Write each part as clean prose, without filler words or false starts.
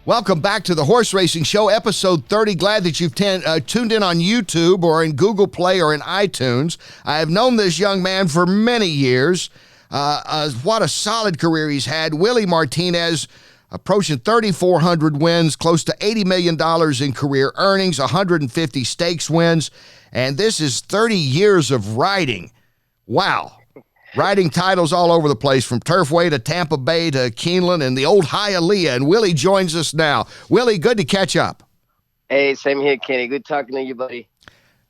Welcome back to the Horse Racing Show, episode 30. Glad that you've tuned in on YouTube or in Google Play or in iTunes. I have known this young man for many years. What a solid career he's had. Willie Martinez, approaching 3,400 wins, close to $80 million in career earnings, 150 stakes wins, and this is 30 years of riding. Wow. Riding titles all over the place, from Turfway to Tampa Bay to Keeneland and the old Hialeah. And Willie joins us now. Willie, good to catch up. Hey, same here, Kenny. Good talking to you, buddy.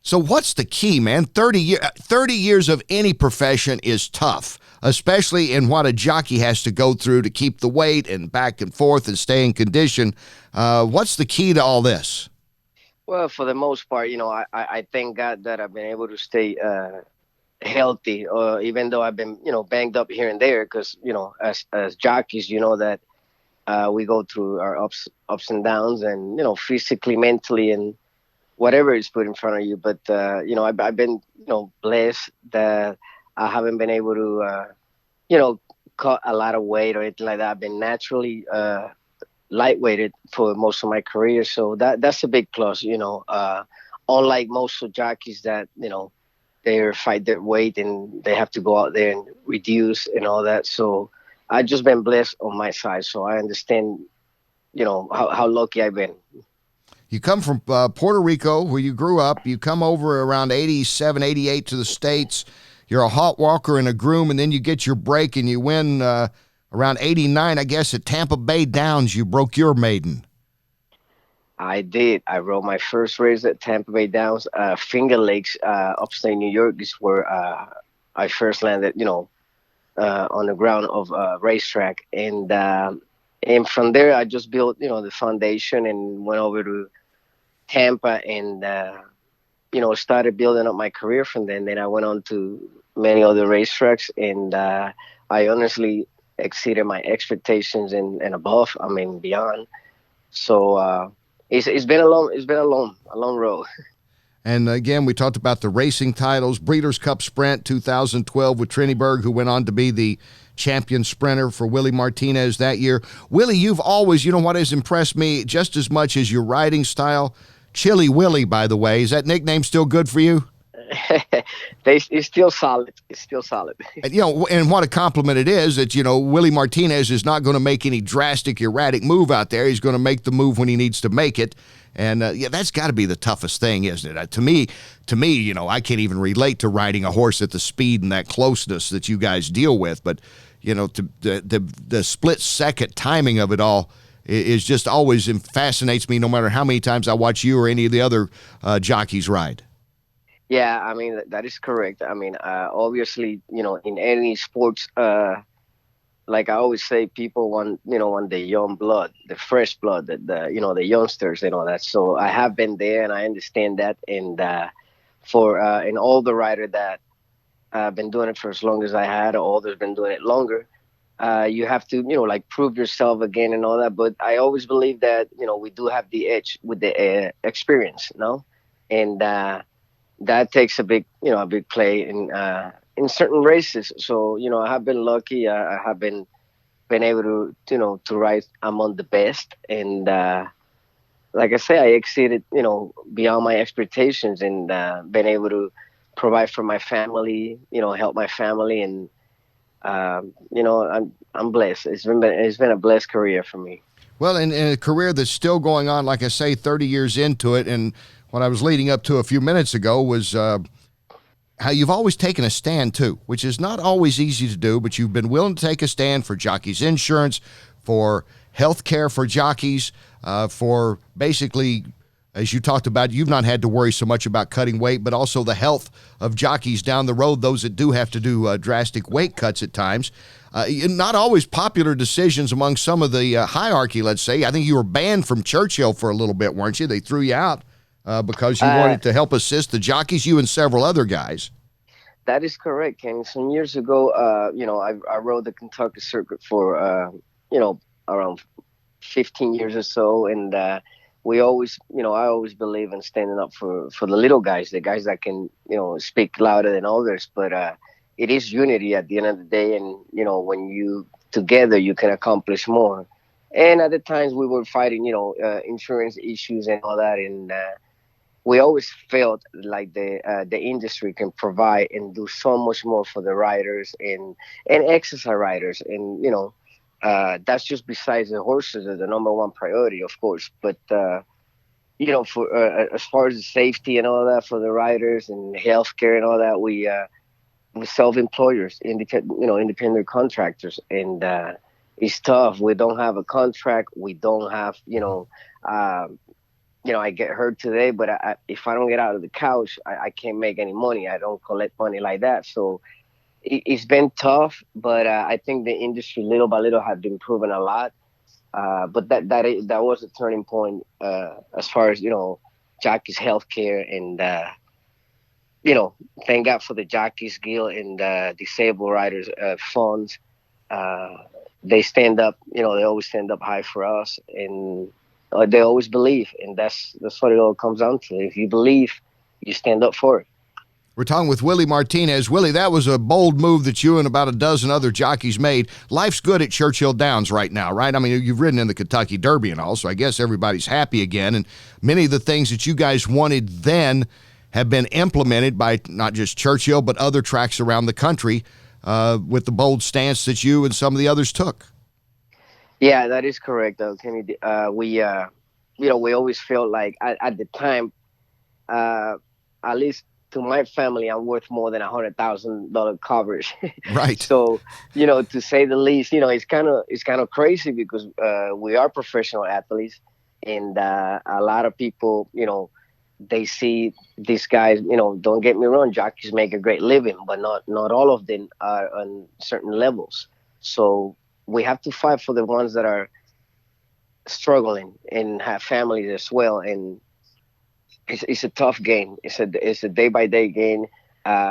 So what's the key, man? 30 years of any profession is tough, especially in what a jockey has to go through to keep the weight and back and forth and stay in condition. What's the key to all this? Well, for the most part, I thank God that I've been able to stay healthy, even though I've been, banged up here and there, because, as jockeys, that we go through our ups and downs, and, physically, mentally, and whatever is put in front of you. But, I've been, blessed that I haven't been able to, cut a lot of weight or anything like that. I've been naturally lightweighted for most of my career. So that's a big plus, unlike most of jockeys that, they fight their weight and they have to go out there and reduce and all that. So I've just been blessed on my side. So I understand, how lucky I've been. You come from Puerto Rico, where you grew up. You come over around 87, 88 to the States. You're a hot walker and a groom, and then you get your break and you win around 89, I guess, at Tampa Bay Downs. You broke your maiden. I did. I rode my first race at Tampa Bay Downs. Finger Lakes, upstate New York, is where I first landed, on the ground of a racetrack. And from there, I just built, the foundation and went over to Tampa and, started building up my career from then. Then I went on to many other racetracks, and I honestly exceeded my expectations and above, beyond. So, It's been a long road. And again, we talked about the racing titles. Breeders' Cup Sprint 2012 with Trini Berg, who went on to be the champion sprinter for Willie Martinez that year. Willie, you've always, what has impressed me just as much as your riding style. Chili Willie, by the way. Is that nickname still good for you? It's still solid. It's still solid. And, and what a compliment it is that, Willie Martinez is not going to make any drastic, erratic move out there. He's going to make the move when he needs to make it. And, that's got to be the toughest thing, isn't it? To me, I can't even relate to riding a horse at the speed and that closeness that you guys deal with. But, the split-second timing of it all is just always fascinates me, no matter how many times I watch you or any of the other jockeys ride. Yeah, that is correct. Obviously, in any sports, like I always say, people want the young blood, the fresh blood, the youngsters and all that. So I have been there, and I understand that. And for an older rider that been doing it for as long as I had, or older's been doing it longer, you have to, prove yourself again and all that. But I always believe that, we do have the edge with the experience, and that takes a big play in certain races. So, I have been lucky. I have been able to ride among the best. And like I say, I exceeded, beyond my expectations, and been able to provide for my family, help my family. And, I'm blessed. It's been a blessed career for me. Well, and a career that's still going on, like I say, 30 years into it. And what I was leading up to a few minutes ago was how you've always taken a stand, too, which is not always easy to do, but you've been willing to take a stand for jockeys' insurance, for health care for jockeys, for basically, as you talked about, you've not had to worry so much about cutting weight, but also the health of jockeys down the road, those that do have to do drastic weight cuts at times. Not always popular decisions among some of the hierarchy, let's say. I think you were banned from Churchill for a little bit, weren't you? They threw you out. Because you wanted to help assist the jockeys, you and several other guys. That is correct, Kenny. Some years ago, I rode the Kentucky circuit for, around 15 years or so. And we always, I always believe in standing up for the little guys, the guys that can, speak louder than others. But it is unity at the end of the day. And, when you together, you can accomplish more. And at the times we were fighting, insurance issues and all that, and we always felt like the industry can provide and do so much more for the riders and exercise riders, and that's just besides the horses are the number one priority, of course. But for as far as the safety and all that for the riders and healthcare and all that, we self-employers, independent contractors, and it's tough. We don't have a contract. We don't have, I get hurt today, but if I don't get out of the couch, I can't make any money. I don't collect money like that. So it's been tough, but I think the industry little by little has been improving a lot. But that was a turning point as far as jockeys healthcare and thank God for the Jockeys Guild and disabled riders funds. Uh, they stand up, they always stand up high for us, and they always believe, and that's what it all comes down to. If you believe, you stand up for it. We're talking with Willie Martinez. Willie, that was a bold move that you and about a dozen other jockeys made. Life's good at Churchill Downs right now, right? I mean, you've ridden in the Kentucky Derby and all, so I guess everybody's happy again. And many of the things that you guys wanted then have been implemented by not just Churchill, but other tracks around the country with the bold stance that you and some of the others took. Yeah, that is correct, Kenny. We always felt like at the time, at least to my family, I'm worth more than $100,000 coverage. Right. So, to say the least, it's kind of crazy because we are professional athletes, and a lot of people, they see these guys. Don't get me wrong, jockeys make a great living, but not all of them are on certain levels. So we have to fight for the ones that are struggling and have families as well. And it's a tough game. It's a day by day game.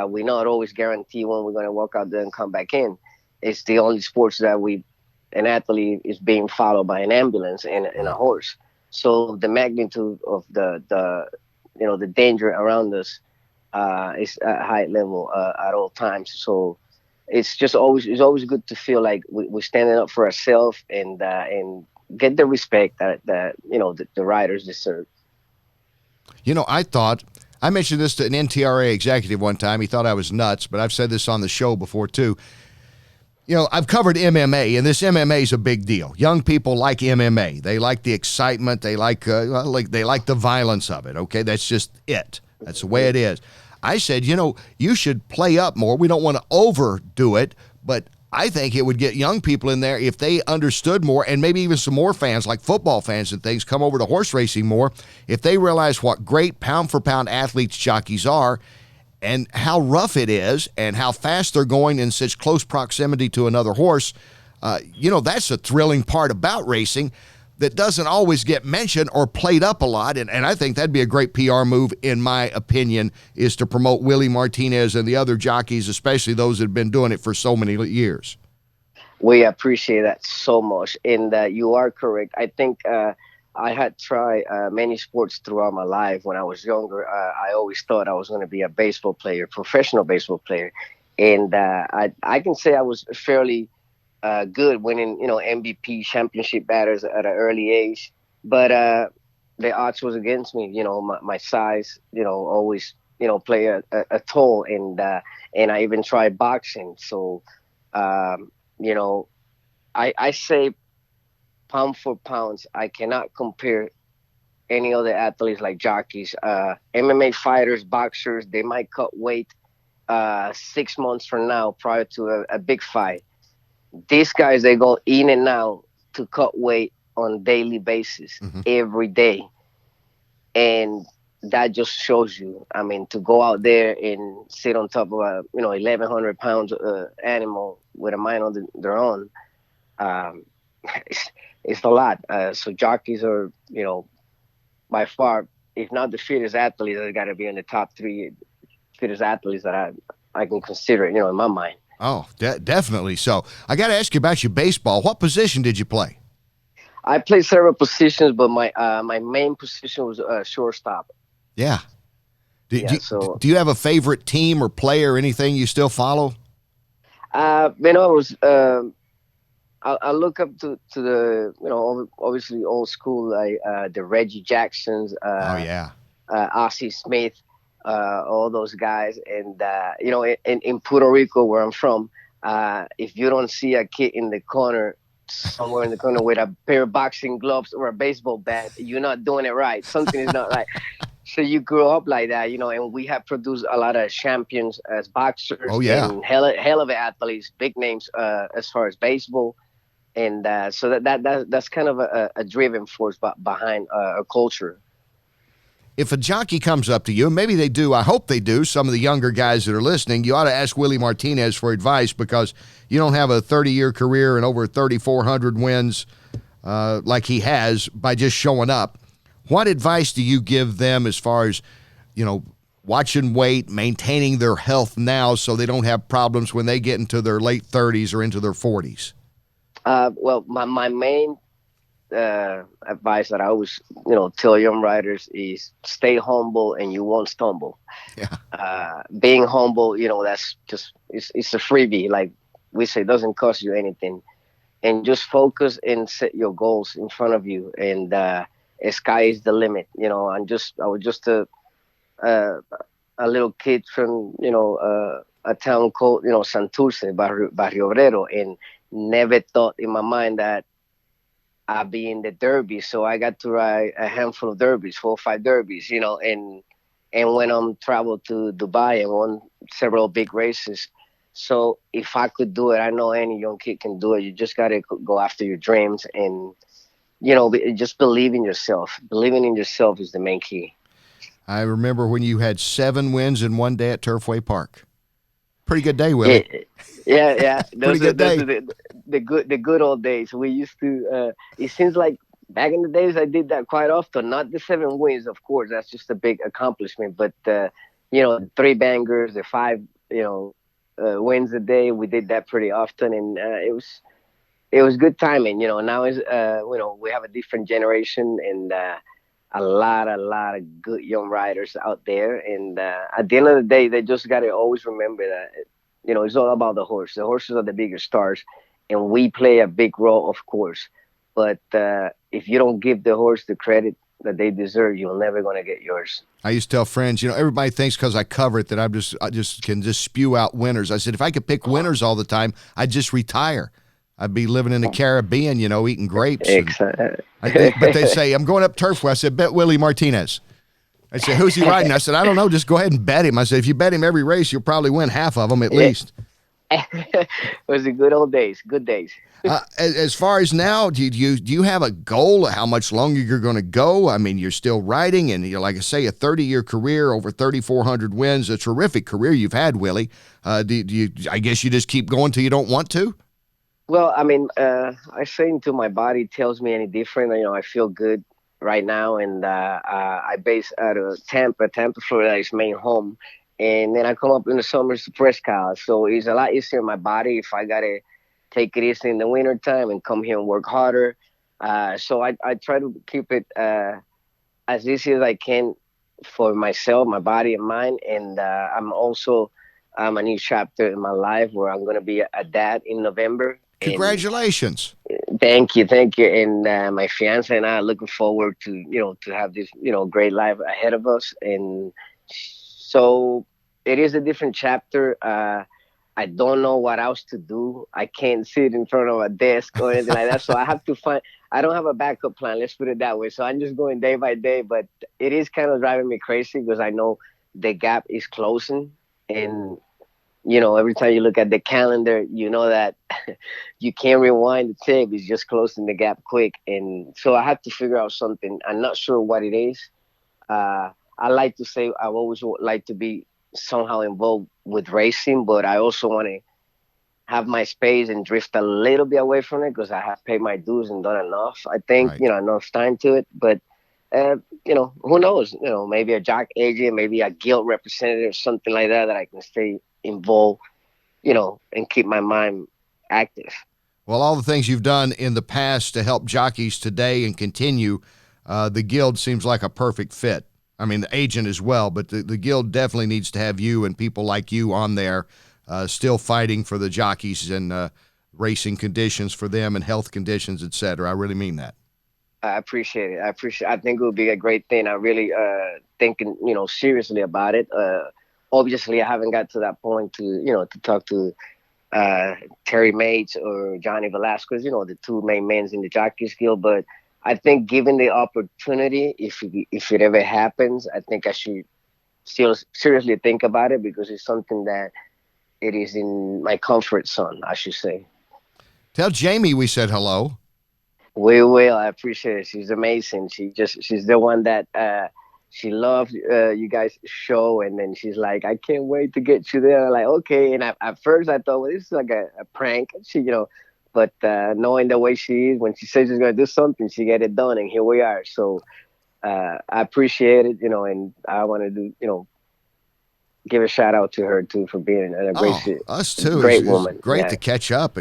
We not always guarantee when we're going to walk out there and come back in. It's the only sports that an athlete is being followed by an ambulance and a horse. So the magnitude of the danger around us is at high level at all times. So it's always good to feel like we're standing up for ourselves and get the respect that the riders deserve. I mentioned this to an NTRA executive one time. He thought I was nuts, but I've said this on the show before too. I've covered MMA, and this MMA is a big deal. Young people like MMA. They like the excitement. They like the violence of it. Okay, that's just it. That's the way it is. I said, you should play up more. We don't want to overdo it, but I think it would get young people in there if they understood more, and maybe even some more fans, like football fans and things, come over to horse racing more, if they realize what great pound-for-pound athletes jockeys are and how rough it is and how fast they're going in such close proximity to another horse. That's a thrilling part about racing that doesn't always get mentioned or played up a lot, and I think that'd be a great PR move, in my opinion, is to promote Willie Martinez and the other jockeys, especially those that have been doing it for so many years. We appreciate that so much, and you are correct. I think I had tried many sports throughout my life. When I was younger, I always thought I was going to be a baseball player, professional baseball player, and I can say I was fairly good, winning MVP championship batters at an early age, but the odds was against me. My size always play a toll, and I even tried boxing. So I say pound for pounds, I cannot compare any other athletes like jockeys. MMA fighters, boxers, they might cut weight 6 months from now prior to a big fight. These guys, they go in and out to cut weight on a daily basis, every day. And that just shows you, I mean, to go out there and sit on top of a, 1,100 pounds animal with a mind on their own, it's a lot. So jockeys are, by far, if not the fittest athletes, they got to be in the top three fittest athletes that I can consider, in my mind. Oh, definitely. So I got to ask you about your baseball. What position did you play? I played several positions, but my main position was shortstop. Yeah. So do you have a favorite team or player or anything you still follow? It was I look up to the, obviously old school, like the Reggie Jacksons, Oh yeah. Ossie Smith, all those guys. And in Puerto Rico, where I'm from, if you don't see a kid in the corner, somewhere in the corner with a pair of boxing gloves or a baseball bat, you're not doing it right. Something is not right. So you grow up like that, and we have produced a lot of champions as Oh boxers yeah. and hell of athletes, big names as far as baseball. And so that's kind of a driving force behind a culture. If a jockey comes up to you, and maybe they do, I hope they do, some of the younger guys that are listening, you ought to ask Willie Martinez for advice, because you don't have a 30-year career and over 3,400 wins like he has by just showing up. What advice do you give them as far as, watching weight, maintaining their health now so they don't have problems when they get into their late 30s or into their 40s? Well, my main advice that I always, tell young riders is stay humble and you won't stumble. Yeah. Being humble, that's just, it's a freebie. Like we say, it doesn't cost you anything. And just focus and set your goals in front of you. And sky is the limit. I was just uh, a little kid from, a town called, Santurce, Barrio Obrero, and never thought in my mind that I'd be in the derby. So I got to ride a handful of derbies, 4 or 5 derbies, and went on travel to Dubai and won several big races. So if I could do it, I know any young kid can do it. You just got to go after your dreams and, just believe in yourself. Believing in yourself is the main key. I remember when you had 7 wins in one day at Turfway Park. Pretty good day, Willie. Yeah. Pretty good Those day. are the good old days. We used to. It seems like back in the days I did that quite often. Not the 7 wins, of course. That's just a big accomplishment. But 3 bangers, the 5, wins a day. We did that pretty often, and it was good timing. Now is we have a different generation and. A lot of good young riders out there, and at the end of the day, they just got to always remember that it's all about the horse. The horses are the bigger stars, and we play a big role, of course. But if you don't give the horse the credit that they deserve, you're never gonna get yours. I used to tell friends, everybody thinks because I cover it that I just can just spew out winners. I said, if I could pick winners all the time, I'd just retire. I'd be living in the Caribbean, eating grapes. But they say, I'm going up Turfway. I said, bet Willie Martinez. I said, who's he riding? I said, I don't know. Just go ahead and bet him. I said, if you bet him every race, you'll probably win half of them at least. It was the good old days, good days. As far as now, do you have a goal of how much longer you're going to go? I mean, you're still riding, and like I say, a 30-year career, over 3,400 wins, a terrific career you've had, Willie. Do you? I guess you just keep going till you don't want to? Well, I mean, I say until my body tells me any different. I feel good right now, and I base out of Tampa, Florida is main home, and then I come up in the summers to Prescott. So it's a lot easier on my body if I gotta take it easy in the winter time and come here and work harder. So I try to keep it as easy as I can for myself, my body and mind, and I'm a new chapter in my life where I'm gonna be a dad in November. And Congratulations. thank you. And my fiance and I are looking forward to to have this great life ahead of us. And so it is a different chapter. I don't know what else to do. I can't sit in front of a desk or anything like that. So I have to find. I don't have a backup plan. Let's put it that way. So I'm just going day by day. But it is kind of driving me crazy because I know the gap is closing, and every time you look at the calendar, you know that you can't rewind the tape. It's just closing the gap quick. And so I have to figure out something. I'm not sure what it is. I like to say I've always like to be somehow involved with racing, but I also want to have my space and drift a little bit away from it because I have paid my dues and done enough. I think, Right. enough time to it. But, who knows? Maybe a jock agent, maybe a guild representative, something like that I can stay involved, and keep my mind active. Well, all the things you've done in the past to help jockeys today and continue, the Guild seems like a perfect fit. I mean, the agent as well, but the Guild definitely needs to have you and people like you on there still fighting for the jockeys and racing conditions for them and health conditions, et cetera. I really mean that. I appreciate it. I think it would be a great thing. I really thinking, seriously about it. Obviously, I haven't got to that point to talk to Terry Mates or Johnny Velasquez, the two main men in the Jockeys Guild. But I think given the opportunity, if it ever happens, I think I should still seriously think about it, because it's something that it is in my comfort zone, I should say. Tell Jamie we said hello. We will. I appreciate it. She's amazing. She's the one that she loved you guys' show, and then she's like, I can't wait to get you there. I'm like, okay. And at first I thought, well, this is like a prank. But knowing the way she is, when she says she's gonna do something, she get it done, and here we are. So I appreciate it, and I want to do, give a shout out to her too for being a us too. Great it's woman. Great to catch up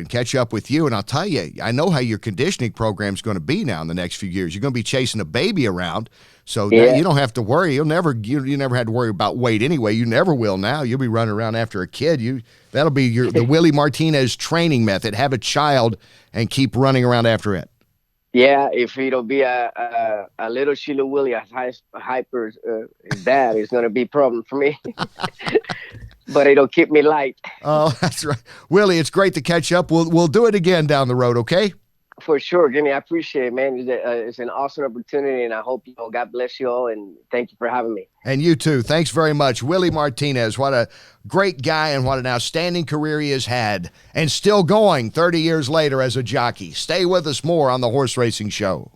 with you. And I'll tell you, I know how your conditioning program is going to be now in the next few years. You're going to be chasing a baby around, so you don't have to worry. You never had to worry about weight anyway. You never will now. You'll be running around after a kid. That'll be the Willie Martinez training method. Have a child and keep running around after it. Yeah, if it'll be a little Sheila Willie, a hyper dad, it's going to be a problem for me. But it'll keep me light. Oh, that's right. Willie, it's great to catch up. We'll do it again down the road, okay? For sure, Jimmy. I appreciate it, man. It's an awesome opportunity, and I hope God bless you all, and thank you for having me. And you too. Thanks very much. Willie Martinez, what a great guy and what an outstanding career he has had, and still going 30 years later as a jockey. Stay with us more on the Horse Racing Show.